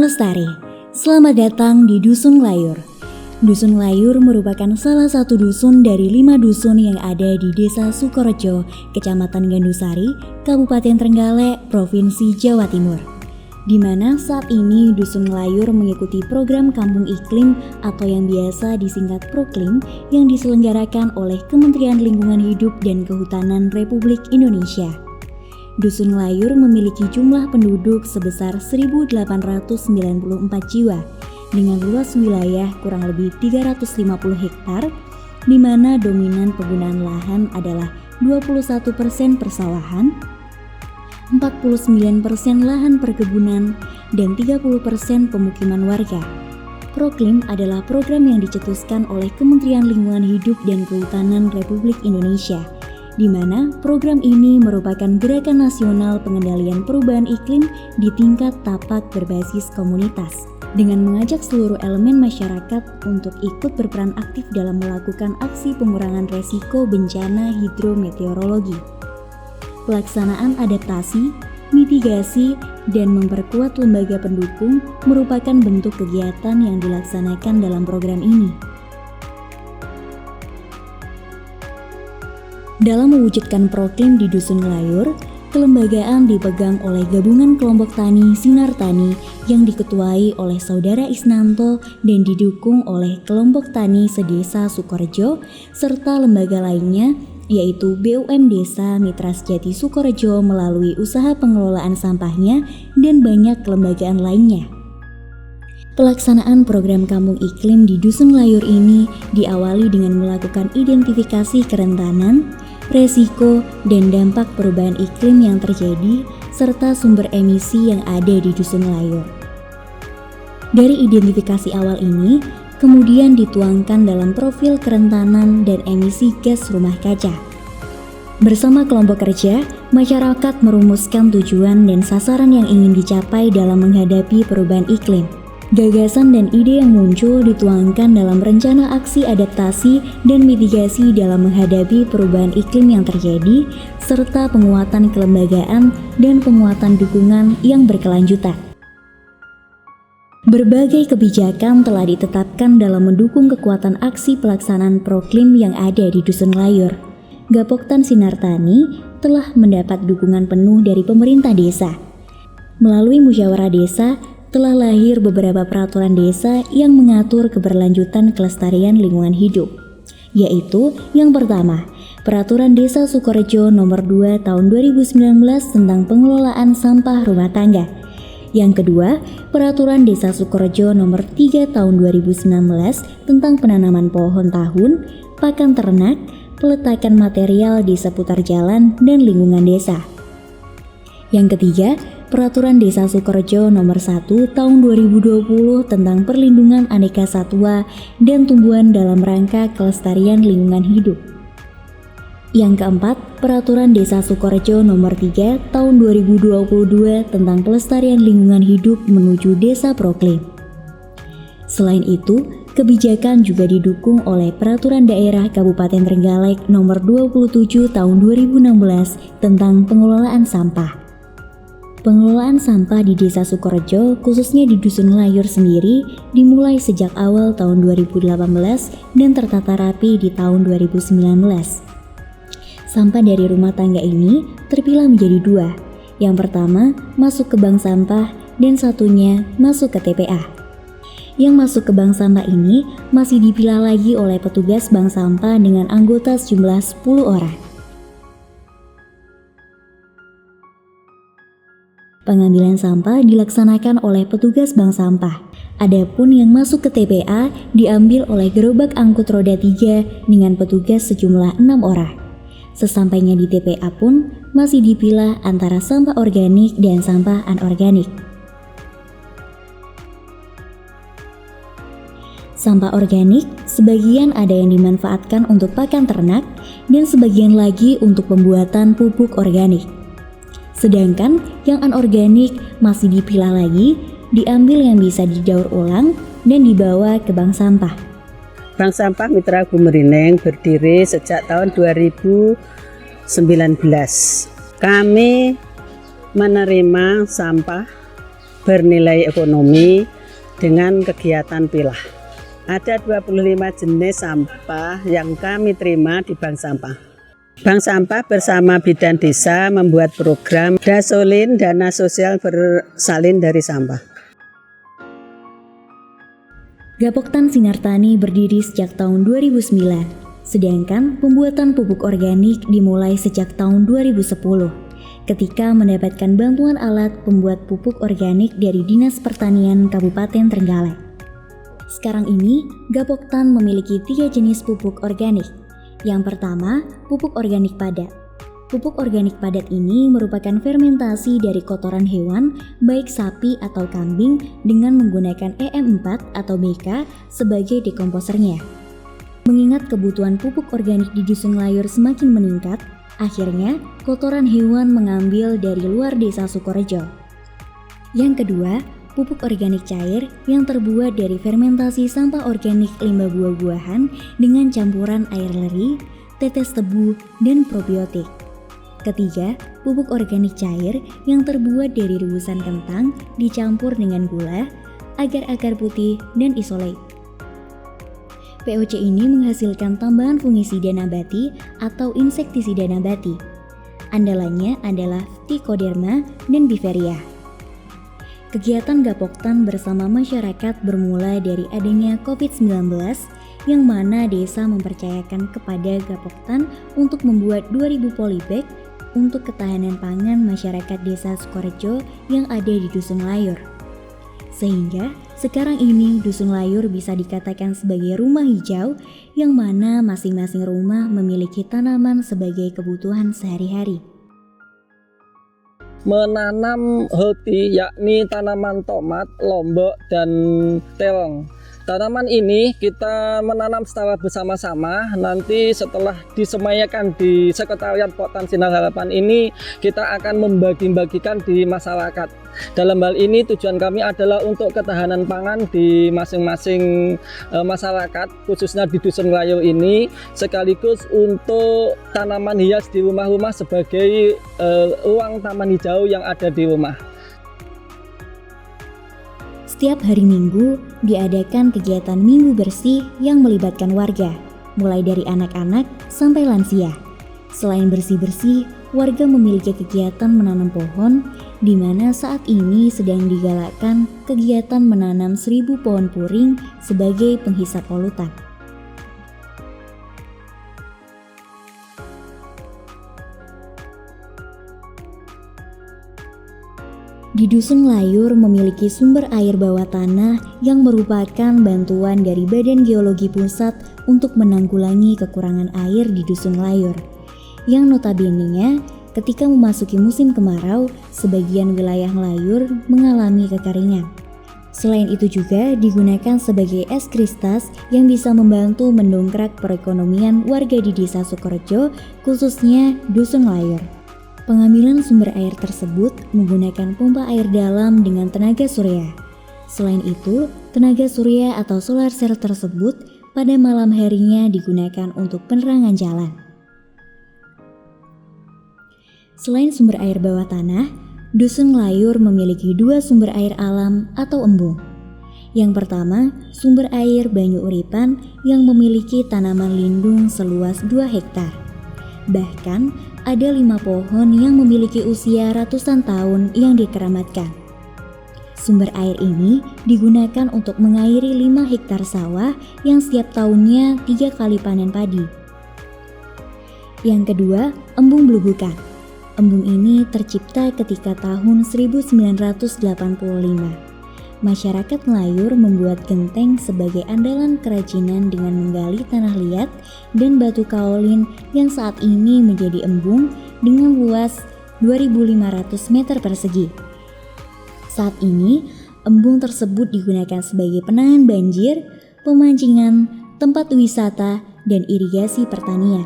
Lestari. Selamat datang di Dusun Layur. Dusun Layur merupakan salah satu dusun dari 5 dusun yang ada di Desa Sukorejo, Kecamatan Gandusari, Kabupaten Trenggalek, Provinsi Jawa Timur. Di mana saat ini Dusun Layur mengikuti program Kampung Iklim atau yang biasa disingkat Proklim yang diselenggarakan oleh Kementerian Lingkungan Hidup dan Kehutanan Republik Indonesia. Dusun Layur memiliki jumlah penduduk sebesar 1.894 jiwa dengan luas wilayah kurang lebih 350 hektar, di mana dominan penggunaan lahan adalah 21% persawahan, 49% lahan perkebunan, dan 30% pemukiman warga. Proklim adalah program yang dicetuskan oleh Kementerian Lingkungan Hidup dan Kehutanan Republik Indonesia, di mana program ini merupakan gerakan nasional pengendalian perubahan iklim di tingkat tapak berbasis komunitas, dengan mengajak seluruh elemen masyarakat untuk ikut berperan aktif dalam melakukan aksi pengurangan resiko bencana hidrometeorologi, pelaksanaan adaptasi, mitigasi, dan memperkuat lembaga pendukung merupakan bentuk kegiatan yang dilaksanakan dalam program ini. Dalam mewujudkan Proklim di Dusun Layur, kelembagaan dipegang oleh Gabungan Kelompok Tani Sinar Tani yang diketuai oleh Saudara Isnanto dan didukung oleh Kelompok Tani Sedesa Sukorejo serta lembaga lainnya yaitu BUM Desa Mitra Sejati Sukorejo melalui usaha pengelolaan sampahnya dan banyak kelembagaan lainnya. Pelaksanaan program Kampung Iklim di Dusun Layur ini diawali dengan melakukan identifikasi kerentanan, resiko, dan dampak perubahan iklim yang terjadi, serta sumber emisi yang ada di Dusun Layur. Dari identifikasi awal ini, kemudian dituangkan dalam profil kerentanan dan emisi gas rumah kaca. Bersama kelompok kerja, masyarakat merumuskan tujuan dan sasaran yang ingin dicapai dalam menghadapi perubahan iklim. Gagasan dan ide yang muncul dituangkan dalam rencana aksi adaptasi dan mitigasi dalam menghadapi perubahan iklim yang terjadi, serta penguatan kelembagaan dan penguatan dukungan yang berkelanjutan. Berbagai kebijakan telah ditetapkan dalam mendukung kekuatan aksi pelaksanaan Proklim yang ada di Dusun Layur. Gapoktan Sinar Tani telah mendapat dukungan penuh dari pemerintah desa. Melalui musyawarah desa, telah lahir beberapa peraturan desa yang mengatur keberlanjutan kelestarian lingkungan hidup, yaitu yang pertama, Peraturan Desa Sukorejo Nomor 2 Tahun 2019 tentang pengelolaan sampah rumah tangga. Yang kedua, Peraturan Desa Sukorejo Nomor 3 Tahun 2019 tentang penanaman pohon tahun, pakan ternak, peletakan material di seputar jalan dan lingkungan desa. Yang ketiga, Peraturan Desa Sukorejo Nomor 1 Tahun 2020 tentang perlindungan aneka satwa dan tumbuhan dalam rangka kelestarian lingkungan hidup. Yang keempat, Peraturan Desa Sukorejo Nomor 3 Tahun 2022 tentang pelestarian lingkungan hidup menuju Desa Proklim. Selain itu, kebijakan juga didukung oleh Peraturan Daerah Kabupaten Trenggalek Nomor 27 Tahun 2016 tentang pengelolaan sampah. Pengelolaan sampah di Desa Sukorejo, khususnya di Dusun Layur sendiri, dimulai sejak awal tahun 2018 dan tertata rapi di tahun 2019. Sampah dari rumah tangga ini terpilah menjadi 2. Yang pertama, masuk ke bank sampah dan satunya masuk ke TPA. Yang masuk ke bank sampah ini masih dipilah lagi oleh petugas bank sampah dengan anggota sejumlah 10 orang. Pengambilan sampah dilaksanakan oleh petugas bank sampah. Adapun yang masuk ke TPA diambil oleh gerobak angkut roda 3 dengan petugas sejumlah 6 orang. Sesampainya di TPA pun masih dipilah antara sampah organik dan sampah anorganik. Sampah organik sebagian ada yang dimanfaatkan untuk pakan ternak dan sebagian lagi untuk pembuatan pupuk organik. Sedangkan yang anorganik masih dipilah lagi, diambil yang bisa didaur ulang dan dibawa ke bank sampah. Bank Sampah Mitra Gumerineng berdiri sejak tahun 2019. Kami menerima sampah bernilai ekonomi dengan kegiatan pilah. Ada 25 jenis sampah yang kami terima di Bank Sampah. Bank Sampah bersama Bidan Desa membuat program Dasolin, dana sosial bersalin dari sampah. Gapoktan Sinar Tani berdiri sejak tahun 2009, sedangkan pembuatan pupuk organik dimulai sejak tahun 2010, ketika mendapatkan bantuan alat pembuat pupuk organik dari Dinas Pertanian Kabupaten Trenggalek. Sekarang ini, Gapoktan memiliki 3 jenis pupuk organik. Yang pertama, pupuk organik padat. Pupuk organik padat ini merupakan fermentasi dari kotoran hewan, baik sapi atau kambing, dengan menggunakan EM4 atau BK sebagai dekomposernya. Mengingat kebutuhan pupuk organik di Dusun Layur semakin meningkat, akhirnya kotoran hewan mengambil dari luar desa Sukorejo. Yang kedua, pupuk organik cair yang terbuat dari fermentasi sampah organik limbah buah-buahan dengan campuran air leri, tetes tebu, dan probiotik. Ketiga, pupuk organik cair yang terbuat dari rebusan kentang dicampur dengan gula, agar-agar putih, dan isolate. POC ini menghasilkan tambahan fungisida nabati atau insektisida nabati. Andalannya adalah Trichoderma dan Biveria. Kegiatan Gapoktan bersama masyarakat bermula dari adanya COVID-19 yang mana desa mempercayakan kepada Gapoktan untuk membuat 2000 polybag untuk ketahanan pangan masyarakat desa Sukorejo yang ada di Dusun Layur. Sehingga sekarang ini Dusun Layur bisa dikatakan sebagai rumah hijau yang mana masing-masing rumah memiliki tanaman sebagai kebutuhan sehari-hari. Menanam hoti yakni tanaman tomat, lombok, dan terong. Tanaman ini kita menanam secara bersama-sama. Nanti setelah disemayakan di Sekretariat Poktan Sinar Harapan ini, kita akan membagi-bagikan di masyarakat. Dalam hal ini tujuan kami adalah untuk ketahanan pangan di masing-masing masyarakat, khususnya di Dusun Layur ini, sekaligus untuk tanaman hias di rumah-rumah sebagai ruang taman hijau yang ada di rumah. Setiap hari Minggu diadakan kegiatan Minggu Bersih yang melibatkan warga, mulai dari anak-anak sampai lansia. Selain bersih-bersih, warga memiliki kegiatan menanam pohon, di mana saat ini sedang digalakkan kegiatan menanam 1000 pohon puring sebagai penghisap polutan. Di Dusun Layur memiliki sumber air bawah tanah yang merupakan bantuan dari Badan Geologi Pusat untuk menanggulangi kekurangan air di Dusun Layur. Yang notabene-nya, ketika memasuki musim kemarau, sebagian wilayah Layur mengalami kekeringan. Selain itu juga digunakan sebagai es kristas yang bisa membantu mendongkrak perekonomian warga di Desa Sukorejo, khususnya Dusun Layur. Pengambilan sumber air tersebut menggunakan pompa air dalam dengan tenaga surya. Selain itu, tenaga surya atau solar cell tersebut pada malam harinya digunakan untuk penerangan jalan. Selain sumber air bawah tanah, Dusun Layur memiliki 2 sumber air alam atau embung. Yang pertama, sumber air Banyu Uripan yang memiliki tanaman lindung seluas 2 hektar. Bahkan, ada 5 pohon yang memiliki usia ratusan tahun yang dikeramatkan. Sumber air ini digunakan untuk mengairi 5 hektar sawah yang setiap tahunnya 3 kali panen padi. Yang kedua, embung Blubukan. Embung ini tercipta ketika tahun 1985. Masyarakat Layur membuat genteng sebagai andalan kerajinan dengan menggali tanah liat dan batu kaolin yang saat ini menjadi embung dengan luas 2.500 meter persegi. Saat ini, embung tersebut digunakan sebagai penahan banjir, pemancingan, tempat wisata, dan irigasi pertanian.